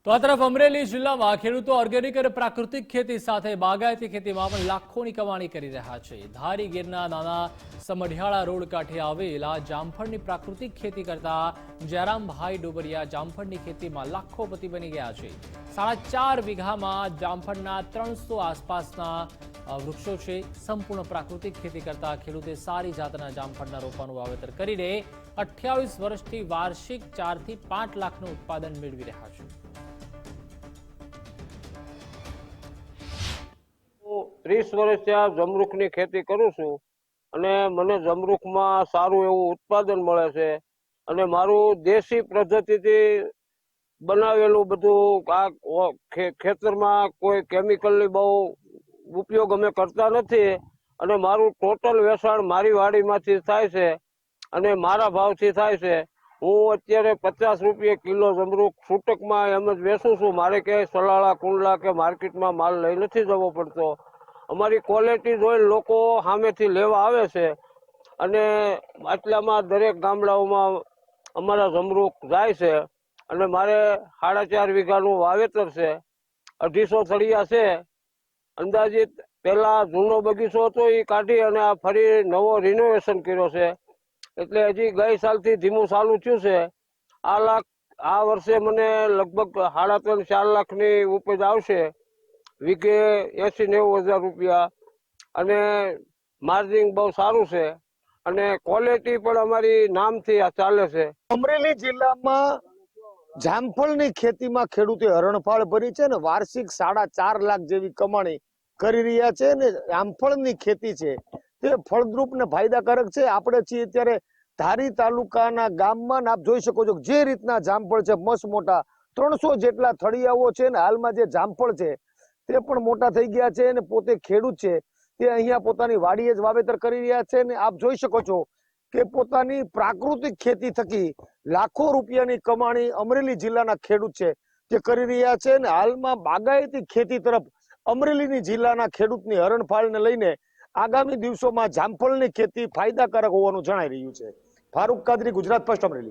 તો આ તરફ અમરેલી જિલ્લામાં ખેડૂતો ઓર્ગેનિક અને પ્રાકૃતિક ખેતી સાથે બાગાયતી ખેતીમાં પણ લાખોની કમાણી કરી રહ્યા છે। ધારી ગીરના નાના સમઢિયાળા રોડ કાંઠે આવેલા જામફળની પ્રાકૃતિક ખેતી કરતા જયરામભાઈ ડોબરિયા જામફળની ખેતીમાં લાખોપતિ બની ગયા છે। 4.5 વીઘામાં જામફળના 300 આસપાસના વૃક્ષો છે। સંપૂર્ણ પ્રાકૃતિક ખેતી કરતા ખેડૂતે સારી જાતના જામફળના રોપાનું વાવેતર કરીને 28 વર્ષથી વાર્ષિક 4 થી 5 લાખનું ઉત્પાદન મેળવી રહ્યા છે। 30 વર્ષથી આ જમરૂખની ખેતી કરું છું અને મને જમરૂખમાં સારું એવું ઉત્પાદન મળે છે અને મારું દેશી પદ્ધતિથી બનાવેલું બધું આ ખેતરમાં કોઈ કેમિકલની બહુ ઉપયોગ અમે કરતા નથી અને મારું ટોટલ વેચાણ મારી વાડીમાંથી થાય છે અને મારા ભાવથી થાય છે। હું અત્યારે 50 રૂપિયા કિલો જમરૂખ છૂટકમાં એમ જ વેચું છું। મારે ક્યાંય સલાળા કુંડલા કે માર્કેટમાં માલ લઈ નથી જવો પડતો। અમારી ક્વોલિટી જોઈ લોકો સામેથી લેવા આવે છે અને આટલામાં દરેક ગામડાઓમાં અમારા જમરૂખ જાય છે અને મારે 4.5 વીઘાનું વાવેતર છે। 250 થળિયા છે। અંદાજિત પહેલા જૂનો બગીચો હતો એ કાઢી અને આ ફરી નવો રિનોવેશન કર્યો છે એટલે હજી ગઈ સાલથી ધીમું ચાલુ થયું છે। આ વર્ષે મને લગભગ 3.5-4 લાખની ઉપજ આવશે। વીઘે 80-90 હજાર રૂપિયા અને માર્જિન બહુ સારું છે અને ક્વોલિટી પણ અમારી નામથી આ ચાલે છે। અમરેલી જિલ્લામાં જામફળની ખેતીમાં ખેડૂતે હરણફાળ ભરી છે ને વાર્ષિક 4.5 લાખ જેવી કમાણી કરી રહ્યા છે ને જામફળની ખેતી છે તે ફળદ્રુપ ને ફાયદાકારક છે। આપણે છીએ અત્યારે ધારી તાલુકાના ગામમાં આપ જોઈ શકો છો જે રીતના જામફળ છે મસ્ત મોટા 300 જેટલા થળિયાઓ છે ને હાલમાં જે જામફળ છે તે પણ મોટા થઈ ગયા છે અને પોતે ખેડૂત છે તે અહીંયા પોતાની વાડીએ જ વાવેતર કરી રહ્યા છે અને આપ જોઈ શકો છો કે પોતાની પ્રાકૃતિક ખેતી થકી લાખો રૂપિયાની કમાણી અમરેલી જિલ્લાના ખેડૂત છે તે કરી રહ્યા છે અને હાલમાં બાગાયતી ખેતી તરફ અમરેલીની જિલ્લાના ખેડૂતની હરણફાળને લઈને આગામી દિવસોમાં જામફળની ખેતી ફાયદાકારક હોવાનું જણાઈ રહ્યું છે। ફારૂક કાદરી, ગુજરાત ફર્સ્ટ, અમરેલી।